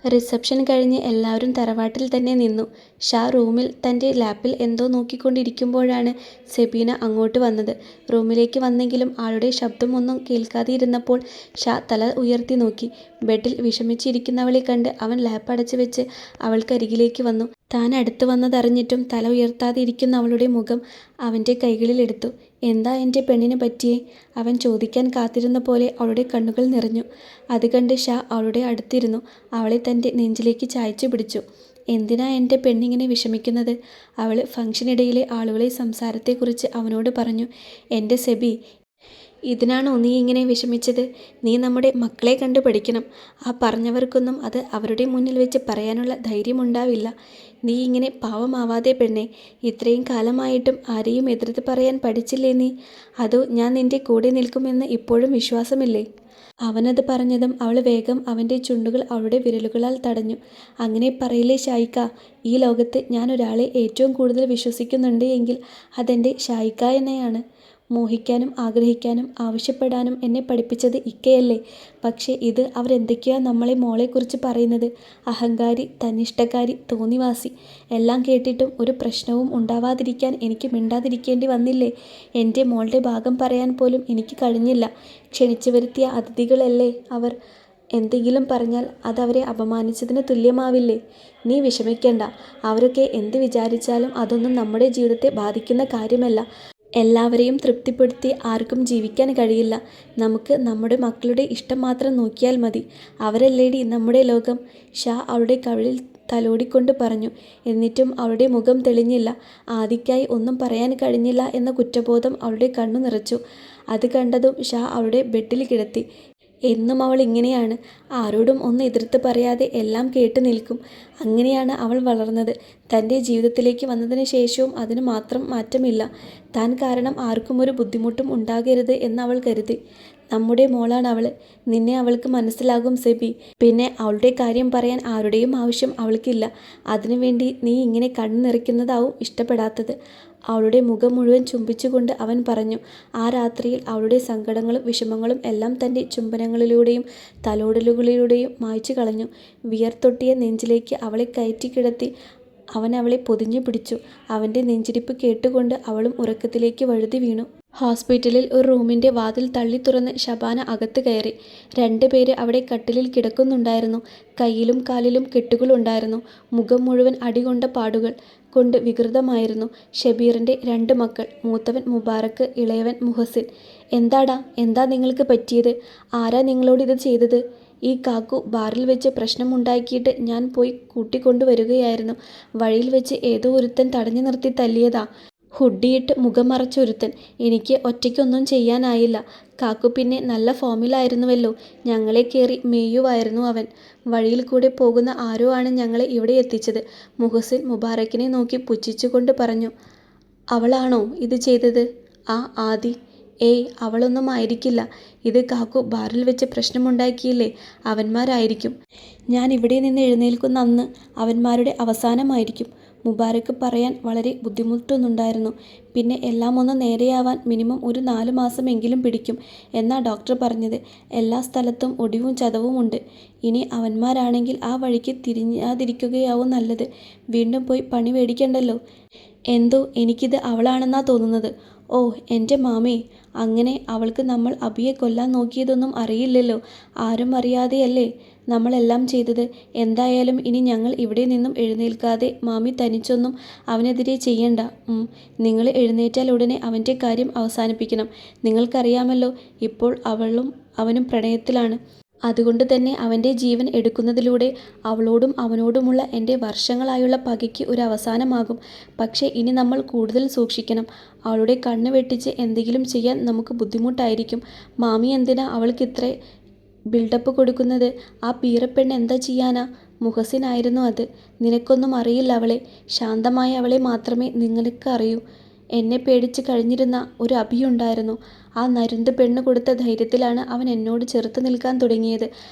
Reception കഴിഞ്ഞ് എല്ലാവരും തറവാട്ടിൽ തന്നെ നിന്നു. ഷാ റൂമിൽ തൻ്റെ ലാപ്പിൽ എന്തോ നോക്കിക്കൊണ്ടിരിക്കുമ്പോഴാണ് സെബീന അങ്ങോട്ട് വന്നത്. റൂമിലേക്ക് വന്നെങ്കിലും ആളുടെ ശബ്ദം ഒന്നും കേൾക്കാതെയിരുന്നപ്പോൾ ഷാ തല ഉയർത്തി നോക്കി. ബെഡിൽ വിഷമിച്ചിരിക്കുന്നവളെ കണ്ട് അവൻ ലാപ്പ് അടച്ചു വെച്ച് അവൾക്കരികിലേക്ക് വന്നു. താൻ അടുത്ത് വന്നതറിഞ്ഞിട്ടും തല ഉയർത്താതെ ഇരിക്കുന്ന അവളുടെ മുഖം അവൻ്റെ കൈകളിലെടുത്തു. എന്താ എൻ്റെ പെണ്ണിന് പറ്റിയേ? അവൻ ചോദിക്കാൻ കാത്തിരുന്ന പോലെ അവളുടെ കണ്ണുകൾ നിറഞ്ഞു. അത് കണ്ട് ഷാ അവളുടെ അടുത്തിരുന്നു. അവളെ തൻ്റെ നെഞ്ചിലേക്ക് ചായച്ചു പിടിച്ചു. എന്തിനാ എൻ്റെ പെണ്ണിങ്ങനെ വിഷമിക്കുന്നത്? അവൾ ഫംഗ്ഷനിടയിലെ ആളുകളെ സംസാരത്തെക്കുറിച്ച് അവനോട് പറഞ്ഞു. എൻ്റെ സെബി, ഇതിനാണോ നീ ഇങ്ങനെ വിഷമിച്ചത്? നീ നമ്മുടെ മക്കളെ കണ്ടു പഠിക്കണം. ആ പറഞ്ഞവർക്കൊന്നും അത് അവരുടെ മുന്നിൽ വെച്ച് പറയാനുള്ള ധൈര്യമുണ്ടാവില്ല. നീ ഇങ്ങനെ പാവമാവാതെ പെണ്ണെ. ഇത്രയും കാലമായിട്ടും ആരെയും എതിർത്ത് പറയാൻ പഠിച്ചില്ലേ നീ? അതോ ഞാൻ നിൻ്റെ കൂടെ നിൽക്കുമെന്ന് ഇപ്പോഴും വിശ്വാസമില്ലേ? അവനത് പറഞ്ഞതും അവൾ വേഗം അവൻ്റെ ചുണ്ടുകൾ അവളുടെ വിരലുകളാൽ തടഞ്ഞു. അങ്ങനെ പറയില്ലേ ഷായിക്ക. ഈ ലോകത്ത് ഞാൻ ഒരാളെ ഏറ്റവും കൂടുതൽ വിശ്വസിക്കുന്നുണ്ട് എങ്കിൽ അതെൻ്റെ ഷായിക്ക എന്നെയാണ്. മോഹിക്കാനും ആഗ്രഹിക്കാനും ആവശ്യപ്പെടാനും എന്നെ പഠിപ്പിച്ചത് ഇക്കയല്ലേ. പക്ഷേ ഇത് അവരെന്തൊക്കെയാ നമ്മളെ മോളെക്കുറിച്ച് പറയുന്നത്? അഹങ്കാരി, തന്നിഷ്ടക്കാരി, തോന്നിവാസി. എല്ലാം കേട്ടിട്ടും ഒരു പ്രശ്നവും ഉണ്ടാവാതിരിക്കാൻ എനിക്ക് മിണ്ടാതിരിക്കേണ്ടി വന്നില്ലേ? എൻ്റെ മോളുടെ ഭാഗം പറയാൻ പോലും എനിക്ക് കഴിഞ്ഞില്ല. ക്ഷണിച്ചു വരുത്തിയ അതിഥികളല്ലേ അവർ. എന്തെങ്കിലും പറഞ്ഞാൽ അതവരെ അപമാനിച്ചതിന് തുല്യമാവില്ലേ? നീ വിഷമിക്കണ്ട. അവരൊക്കെ എന്ത് വിചാരിച്ചാലും അതൊന്നും നമ്മുടെ ജീവിതത്തെ ബാധിക്കുന്ന കാര്യമല്ല. എല്ലാവരെയും തൃപ്തിപ്പെടുത്തി ആർക്കും ജീവിക്കാൻ കഴിയില്ല. നമുക്ക് നമ്മുടെ മക്കളുടെ ഇഷ്ടം മാത്രം നോക്കിയാൽ മതി. അവരല്ലേടി നമ്മുടെ ലോകം. ഷാ അവളുടെ കവിളിൽ തലോടിക്കൊണ്ട് പറഞ്ഞു. എന്നിട്ടും അവളുടെ മുഖം തെളിഞ്ഞില്ല. ആദിക്കായി ഒന്നും പറയാൻ കഴിഞ്ഞില്ല എന്ന കുറ്റബോധം അവളുടെ കണ്ണു നിറച്ചു. അത് കണ്ടതും ഷാ അവളുടെ ബെഡിൽ കിടത്തി. എന്നും അവൾ ഇങ്ങനെയാണ്. ആരോടും ഒന്ന് എതിർത്ത് പറയാതെ എല്ലാം കേട്ട് നിൽക്കും. അങ്ങനെയാണ് അവൾ വളർന്നത്. തൻ്റെ ജീവിതത്തിലേക്ക് വന്നതിന് ശേഷവും അതിന് മാത്രം മാറ്റമില്ല. താൻ കാരണം ആർക്കും ഒരു ബുദ്ധിമുട്ടും ഉണ്ടാകരുത് എന്ന് അവൾ കരുതി. നമ്മുടെ മോളാണ് അവൾ. നിന്നെ അവൾക്ക് മനസ്സിലാകും സെബി. പിന്നെ അവളുടെ കാര്യം പറയാൻ ആരുടെയും ആവശ്യം അവൾക്കില്ല. അതിനുവേണ്ടി നീ ഇങ്ങനെ കണ്ണു നിറയ്ക്കുന്നതാവും ഇഷ്ടപ്പെടാത്തത്. അവളുടെ മുഖം മുഴുവൻ ചുംബിച്ചുകൊണ്ട് അവൻ പറഞ്ഞു. ആ രാത്രിയിൽ അവളുടെ സങ്കടങ്ങളും വിഷമങ്ങളും എല്ലാം തൻ്റെ ചുംബനങ്ങളിലൂടെയും തലോടലുകളിലൂടെയും മായ്ച്ചു കളഞ്ഞു. വിയർത്തൊട്ടിയ നെഞ്ചിലേക്ക് അവളെ കയറ്റി കിടത്തി അവൻ അവളെ പൊതിഞ്ഞു പിടിച്ചു. അവൻ്റെ നെഞ്ചിടിപ്പ് കേട്ടുകൊണ്ട് അവളും ഉറക്കത്തിലേക്ക് വഴുതി വീണു. ഹോസ്പിറ്റലിൽ ഒരു റൂമിൻ്റെ വാതിൽ തള്ളി തുറന്ന് ഷബാന അകത്ത് കയറി. 2 പേര് അവിടെ കട്ടിലിൽ കിടക്കുന്നുണ്ടായിരുന്നു. കയ്യിലും കാലിലും കെട്ടുകളുണ്ടായിരുന്നു. മുഖം മുഴുവൻ അടികൊണ്ട പാടുകൾ കൊണ്ട് വികൃതമായിരുന്നു. ഷബീറിൻ്റെ 2 മക്കൾ. മൂത്തവൻ മുബാറക്ക്, ഇളയവൻ മുഹസിൻ. എന്താടാ, എന്താ നിങ്ങൾക്ക് പറ്റിയത്? ആരാ നിങ്ങളോട് ഇത് ചെയ്തത്? ഈ കാക്കു ബാറിൽ വെച്ച് പ്രശ്നമുണ്ടാക്കിയിട്ട് ഞാൻ പോയി കൂട്ടിക്കൊണ്ടുവരികയായിരുന്നു. വഴിയിൽ വെച്ച് ഏതോ ഒരുത്തൻ തടഞ്ഞു നിർത്തി തല്ലിയതാ. ഹുഡിയിട്ട് മുഖം മറച്ച ഒരുത്തൻ. എനിക്ക് ഒറ്റയ്ക്കൊന്നും ചെയ്യാനായില്ല. കാക്കു പിന്നെ നല്ല ഫോമിലായിരുന്നുവല്ലോ. ഞങ്ങളെ കയറി മേയുവായിരുന്നു അവൻ. വഴിയിൽ കൂടെ പോകുന്ന ആരോ ആണ് ഞങ്ങളെ ഇവിടെ എത്തിച്ചത്. മുഹസിൻ മുബാറക്കിനെ നോക്കി പുച്ഛിച്ചുകൊണ്ട് പറഞ്ഞു. അവളാണോ ഇത് ചെയ്തത്? ആ ആദി. ഏയ്, അവളൊന്നും ആയിരിക്കില്ല. ഇത് കാക്കു ബാറിൽ വെച്ച് പ്രശ്നമുണ്ടാക്കിയില്ലേ, അവന്മാരായിരിക്കും. ഞാൻ ഇവിടെ നിന്ന് എഴുന്നേൽക്കുന്ന അന്ന് അവന്മാരുടെ അവസാനമായിരിക്കും. മുബാറക്ക് പറയാൻ വളരെ ബുദ്ധിമുട്ടുന്നുണ്ടായിരുന്നു. പിന്നെ എല്ലാം ഒന്ന് നേരെയാവാൻ മിനിമം ഒരു 4 മാസമെങ്കിലും പിടിക്കും എന്നാ ഡോക്ടർ പറഞ്ഞത്. എല്ലാ സ്ഥലത്തും ഒടിവും ചതവുമുണ്ട്. ഇനി അവന്മാരാണെങ്കിൽ ആ വഴിക്ക് തിരിഞ്ഞാതിരിക്കുകയാവും നല്ലത്. വീണ്ടും പോയി പണി മേടിക്കണ്ടല്ലോ. എന്തോ എനിക്കിത് അവളാണെന്നാ തോന്നുന്നത്. ഓ എൻ്റെ മാമേ, അങ്ങനെ അവൾക്ക് നമ്മൾ അബിയെ കൊല്ലാൻ നോക്കിയതൊന്നും അറിയില്ലല്ലോ. ആരും അറിയാതെയല്ലേ നമ്മളെല്ലാം ചെയ്തത്. എന്തായാലും ഇനി ഞങ്ങൾ ഇവിടെ നിന്നും എഴുന്നേൽക്കാതെ മാമി തനിച്ചൊന്നും അവനെതിരെ ചെയ്യണ്ട. നിങ്ങൾ എഴുന്നേറ്റാൽ ഉടനെ അവൻ്റെ കാര്യം അവസാനിപ്പിക്കണം. നിങ്ങൾക്കറിയാമല്ലോ, ഇപ്പോൾ അവളും അവനും പ്രണയത്തിലാണ്. അതുകൊണ്ട് തന്നെ അവൻ്റെ ജീവൻ എടുക്കുന്നതിലൂടെ അവളോടും അവനോടുമുള്ള എൻ്റെ വർഷങ്ങളായുള്ള പകയ്ക്ക് ഒരു അവസാനമാകും. പക്ഷേ ഇനി നമ്മൾ കൂടുതൽ സൂക്ഷിക്കണം. അവളുടെ കണ്ണ് വെട്ടിച്ച് എന്തെങ്കിലും ചെയ്യാൻ നമുക്ക് ബുദ്ധിമുട്ടായിരിക്കും. മാമി എന്തിനാ അവൾക്കിത്ര ബിൽഡപ്പ് കൊടുക്കുന്നത്? ആ പീറപ്പെണ്ണ് എന്താ ചെയ്യാനാ? മുഹസിനായിരുന്നു അത്. നിനക്കൊന്നും അറിയില്ല അവളെ. ശാന്തമായ അവളെ മാത്രമേ നിങ്ങൾക്ക് അറിയൂ. എന്നെ പേടിച്ച് കഴിഞ്ഞിരുന്ന ഒരു അഭിയുണ്ടായിരുന്നു. ആ നരുന്ത് പെണ്ണ് കൊടുത്ത ധൈര്യത്തിലാണ് അവൻ എന്നോട് ചെറുത്ത് നിൽക്കാൻ തുടങ്ങിയത്.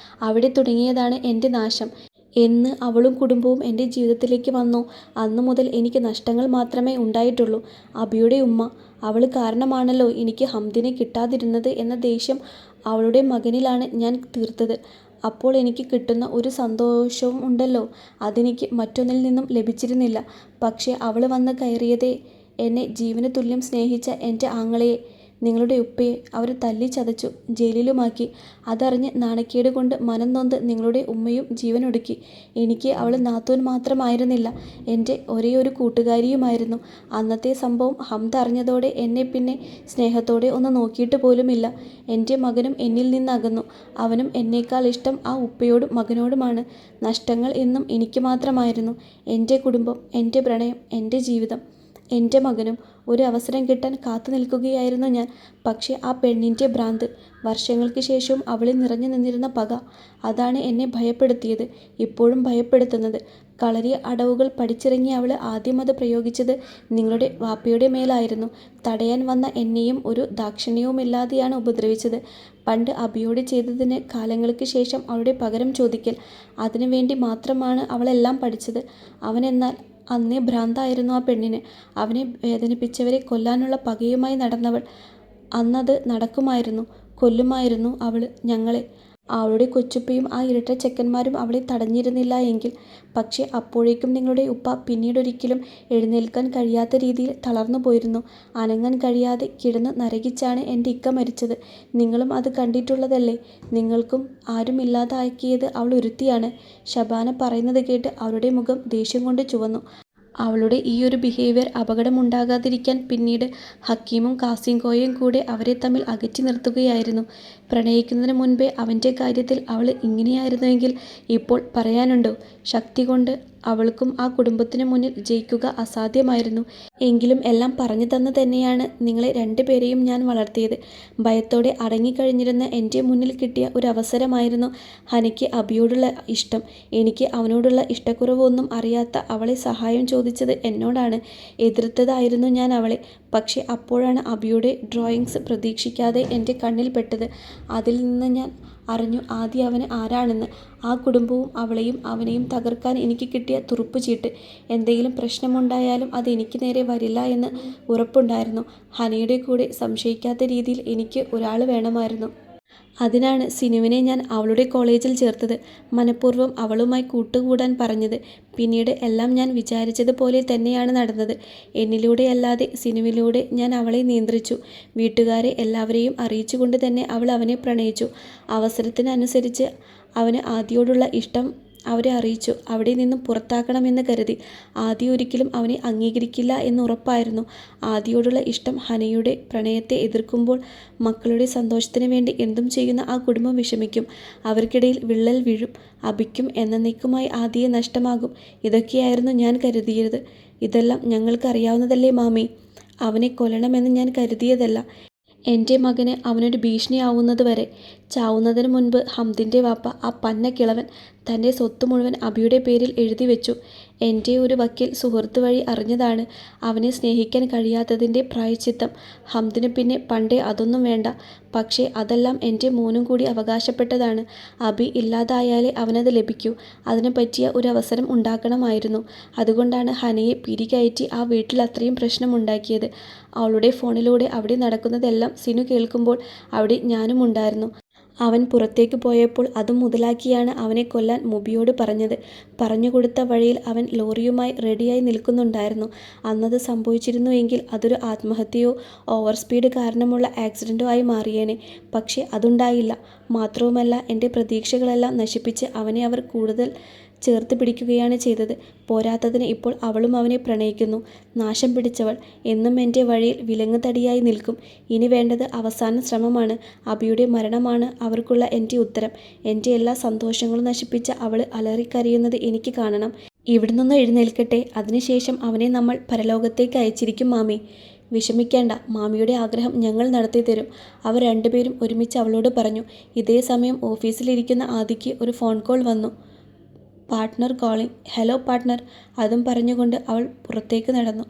അവിടെ തുടങ്ങിയതാണ് എൻ്റെ നാശം. എന്ന് അവളും കുടുംബവും എൻ്റെ ജീവിതത്തിലേക്ക് വന്നോ, അന്നു മുതൽ എനിക്ക് നഷ്ടങ്ങൾ മാത്രമേ ഉണ്ടായിട്ടുള്ളൂ. അബിയുടെ ഉമ്മ, അവൾ കാരണമാണല്ലോ എനിക്ക് ഹംദിനെ കിട്ടാതിരുന്നത് എന്ന ദേഷ്യം അവളുടെ മകനിലാണ് ഞാൻ തീർത്തത്. അപ്പോൾ എനിക്ക് കിട്ടുന്ന ഒരു സന്തോഷവും ഉണ്ടല്ലോ, അതെനിക്ക് മറ്റൊന്നിൽ നിന്നും ലഭിച്ചിരുന്നില്ല. പക്ഷേ അവൾ വന്ന് കയറിയതേ എന്നെ ജീവന് തുല്യം സ്നേഹിച്ച എൻ്റെ ആങ്ങളയെ, നിങ്ങളുടെ ഉപ്പയെ അവർ തല്ലിച്ചതച്ചു, ജയിലിലുമാക്കി. അതറിഞ്ഞ് നാണക്കേട് കൊണ്ട് മനം നൊന്ത് നിങ്ങളുടെ ഉമ്മയും ജീവനൊടുക്കി. എനിക്ക് അവൾ നാത്തൂൻ മാത്രമായിരുന്നില്ല, എൻ്റെ ഒരേയൊരു കൂട്ടുകാരിയുമായിരുന്നു. അന്നത്തെ സംഭവം ഹംദ അറിഞ്ഞതോടെ എന്നെ പിന്നെ സ്നേഹത്തോടെ ഒന്ന് നോക്കിയിട്ട് പോലുമില്ല. എൻ്റെ മകനും എന്നിൽ നിന്നകന്നു. അവനും എന്നേക്കാൾ ഇഷ്ടം ആ ഉപ്പയോടും മകനോടുമാണ്. നഷ്ടങ്ങൾ എന്നും എനിക്ക് മാത്രമായിരുന്നു. എൻ്റെ കുടുംബം, എൻ്റെ പ്രണയം, എൻ്റെ ജീവിതം. എൻ്റെ മകനും. ഒരു അവസരം കിട്ടാൻ കാത്തു നിൽക്കുകയായിരുന്നു ഞാൻ. പക്ഷേ ആ പെണ്ണിൻ്റെ ഭ്രാന്ത്, വർഷങ്ങൾക്ക് ശേഷവും അവളിൽ നിറഞ്ഞു നിന്നിരുന്ന പക, അതാണ് എന്നെ ഭയപ്പെടുത്തിയത്, ഇപ്പോഴും ഭയപ്പെടുത്തുന്നത്. കളരി അടവുകൾ പഠിച്ചിറങ്ങിയ അവൾ ആദ്യം അത് പ്രയോഗിച്ചത് നിങ്ങളുടെ വാപ്പയുടെ മേലായിരുന്നു. തടയാൻ വന്ന എന്നെയും ഒരു ദാക്ഷിണ്യവുമില്ലാതെയാണ് ഉപദ്രവിച്ചത്. പണ്ട് അബിയോട് ചെയ്തതിന് കാലങ്ങൾക്ക് ശേഷം അവളുടെ പകരം ചോദിക്കൽ, അതിനു വേണ്ടി മാത്രമാണ് അവളെല്ലാം പഠിച്ചത്. അവനെന്നാൽ അന്നേ ഭ്രാന്തായിരുന്നു ആ പെണ്ണിന്. അവനെ വേദനിപ്പിച്ചവരെ കൊല്ലാനുള്ള പകയുമായി നടന്നവൾ. അന്നത് നടക്കുമായിരുന്നു, കൊല്ലുമായിരുന്നു അവൾ ഞങ്ങളെ. അവളുടെ കൊച്ചുപ്പയും ആ ഇരട്ട ചെക്കന്മാരും അവളെ തടഞ്ഞിരുന്നില്ല എങ്കിൽ. പക്ഷേ അപ്പോഴേക്കും നിങ്ങളുടെ ഉപ്പ പിന്നീടൊരിക്കലും എഴുന്നേൽക്കാൻ കഴിയാത്ത രീതിയിൽ തളർന്നു പോയിരുന്നു. അനങ്ങാൻ കഴിയാതെ കിടന്ന് നരകിച്ചാണ് എൻ്റെ ഇക്ക മരിച്ചത്. നിങ്ങളും അത് കണ്ടിട്ടുള്ളതല്ലേ. നിങ്ങൾക്കും ആരുമില്ലാതാക്കിയത് അവൾ ഒരുത്തിയാണ്. ശബാന പറയുന്നത് കേട്ട് അവളുടെ മുഖം ദേഷ്യം കൊണ്ട് ചുവന്നു. അവളുടെ ഈയൊരു ബിഹേവിയർ അപകടമുണ്ടാകാതിരിക്കാൻ പിന്നീട് ഹക്കീമും കാസിംകോയും കൂടെ അവരെ തമ്മിൽ അകറ്റി നിർത്തുകയായിരുന്നു. പ്രണയിക്കുന്നതിന് മുൻപേ അവൻ്റെ കാര്യത്തിൽ അവൾ ഇങ്ങനെയായിരുന്നുവെങ്കിൽ ഇപ്പോൾ പറയാനുണ്ടോ. ശക്തി കൊണ്ട് അവൾക്കും ആ കുടുംബത്തിനു മുന്നിൽ ജയിക്കുക അസാധ്യമായിരുന്നു. എങ്കിലും എല്ലാം പറഞ്ഞു തന്നു തന്നെയാണ് നിങ്ങളെ രണ്ടുപേരെയും ഞാൻ വളർത്തിയത്. ഭയത്തോടെ അടങ്ങിക്കഴിഞ്ഞിരുന്ന എൻ്റെ മുന്നിൽ കിട്ടിയ ഒരു അവസരമായിരുന്നു ഹനയ്ക്ക് അബിയോടുള്ള ഇഷ്ടം. എനിക്ക് അവനോടുള്ള ഇഷ്ടക്കുറവൊന്നും അറിയാത്ത അവളെ സഹായം ചോദിച്ചത് എന്നോടാണ്. എതിർത്തതായിരുന്നു ഞാൻ അവളെ. പക്ഷേ അപ്പോഴാണ് അബിയുടെ ഡ്രോയിങ്സ് പ്രതീക്ഷിക്കാതെ എൻ്റെ കണ്ണിൽ പെട്ടത്. അതിൽ നിന്ന് ഞാൻ അറിഞ്ഞു ആദ്യം അവന് ആരാണെന്ന്. ആ കുടുംബവും അവളെയും അവനെയും തകർക്കാൻ എനിക്ക് കിട്ടിയ തുറുപ്പുചീട്ട്. എന്തെങ്കിലും പ്രശ്നമുണ്ടായാലും അത് എനിക്ക് നേരെ വരില്ല എന്ന് ഉറപ്പുണ്ടായിരുന്നു. ഹനയുടെ കൂടെ സംശയിക്കാത്ത രീതിയിൽ എനിക്ക് ഒരാൾ വേണമായിരുന്നു. അതിനാണ് സിനുവിനെ ഞാൻ അവളുടെ കോളേജിൽ ചേർത്തത്, മനഃപൂർവ്വം അവളുമായി കൂട്ടുകൂടാൻ പറഞ്ഞത്. പിന്നീട് എല്ലാം ഞാൻ വിചാരിച്ചതുപോലെ തന്നെയാണ് നടന്നത്. എന്നിലൂടെയല്ലാതെ സിനുവിലൂടെ ഞാൻ അവളെ നിയന്ത്രിച്ചു. വീട്ടുകാരെ എല്ലാവരെയും അറിയിച്ചുകൊണ്ട് തന്നെ അവൾ അവനെ പ്രണയിച്ചു. അവസരത്തിനനുസരിച്ച് അവന് ആദിയോടുള്ള ഇഷ്ടം അവരെ അറിയിച്ചു. അവിടെ നിന്നും പുറത്താക്കണമെന്ന് കരുതി. ആദി ഒരിക്കലും അവനെ അംഗീകരിക്കില്ല എന്നുറപ്പായിരുന്നു. ആദിയോടുള്ള ഇഷ്ടം ഹനയുടെ പ്രണയത്തെ എതിർക്കുമ്പോൾ മക്കളുടെ സന്തോഷത്തിന് വേണ്ടി എന്തും ചെയ്യുന്ന ആ കുടുംബം വിഷമിക്കും. അവർക്കിടയിൽ വിള്ളൽ വീഴും. അബിക്കും എന്നേക്കുമായി ആദിയെ നഷ്ടമാകും. ഇതൊക്കെയായിരുന്നു ഞാൻ കരുതിയത്. ഇതെല്ലാം ഞങ്ങൾക്ക് അറിയാവുന്നതല്ലേ മാമി. അവനെ കൊല്ലണമെന്ന് ഞാൻ കരുതിയതല്ല. എൻ്റെ മകന് അവനൊരു ഭീഷണിയാവുന്നത് വരെ. ചാവുന്നതിന് മുൻപ് ഹംദിൻ്റെ വാപ്പ, ആ പന്ന കിളവൻ, തൻ്റെ സ്വത്ത് മുഴുവൻ അബിയുടെ പേരിൽ എഴുതി വെച്ചു. എൻ്റെ ഒരു വക്കീൽ സുഹൃത്ത് വഴി അറിഞ്ഞതാണ്. അവനെ സ്നേഹിക്കാൻ കഴിയാത്തതിൻ്റെ പ്രായശ്ചിത്തം. ഹംദിന് പിന്നെ പണ്ടേ അതൊന്നും വേണ്ട. പക്ഷേ അതെല്ലാം എൻ്റെ മോനും കൂടി അവകാശപ്പെട്ടതാണ്. അബി ഇല്ലാതായാലേ അവനത് ലഭിക്കൂ. അതിന് പറ്റിയ ഒരു അവസരം ഉണ്ടാക്കണമായിരുന്നു. അതുകൊണ്ടാണ് ഹനയെ പിരികയറ്റി ആ വീട്ടിൽ അത്രയും പ്രശ്നമുണ്ടാക്കിയത്. അവളുടെ ഫോണിലൂടെ അവിടെ നടക്കുന്നതെല്ലാം സിനു കേൾക്കുമ്പോൾ അവിടെ ഞാനും ഉണ്ടായിരുന്നു. അവൻ പുറത്തേക്ക് പോയപ്പോൾ അതും മുതലാക്കിയാണ് അവനെ കൊല്ലാൻ മുബിയോട് പറഞ്ഞത്. പറഞ്ഞുകൊടുത്ത വഴിയിൽ അവൻ ലോറിയുമായി റെഡിയായി നിൽക്കുന്നുണ്ടായിരുന്നു. അന്നത് സംഭവിച്ചിരുന്നുവെങ്കിൽ അതൊരു ആത്മഹത്യയോ ഓവർ സ്പീഡ് കാരണമുള്ള ആക്സിഡൻറ്റോ ആയി മാറിയേനെ. പക്ഷേ അതുണ്ടായില്ല. മാത്രവുമല്ല, എൻ്റെ പ്രതീക്ഷകളെല്ലാം നശിപ്പിച്ച് അവനെ അവർ കൂടുതൽ ചേർത്ത് പിടിക്കുകയാണ് ചെയ്തത്. പോരാത്തതിന് ഇപ്പോൾ അവളും അവനെ പ്രണയിക്കുന്നു. നാശം പിടിച്ചവൾ എന്നും എൻ്റെ വഴിയിൽ വിലങ്ങ് തടിയായി നിൽക്കും. ഇനി വേണ്ടത് അവസാന ശ്രമമാണ്. അബിയുടെ മരണമാണ് അവർക്കുള്ള എൻ്റെ ഉത്തരം. എൻ്റെ എല്ലാ സന്തോഷങ്ങളും നശിപ്പിച്ച അവൾ അലറിക്കരയുന്നത് എനിക്ക് കാണണം. ഇവിടെ നിന്ന് എഴുന്നേൽക്കട്ടെ. അതിനുശേഷം അവനെ നമ്മൾ പരലോകത്തേക്ക് അയച്ചിരിക്കും മാമി. വിഷമിക്കേണ്ട, മാമിയുടെ ആഗ്രഹം ഞങ്ങൾ നടത്തി തരും. അവർ രണ്ടുപേരും ഒരുമിച്ച് അവളോട് പറഞ്ഞു. ഇതേ സമയം ഓഫീസിലിരിക്കുന്ന ആദിക്ക് ഒരു ഫോൺ കോൾ വന്നു. Partner calling. Hello partner. അതും പറഞ്ഞുകൊണ്ട് അവൾ പുറത്തേക്ക് നടന്നു.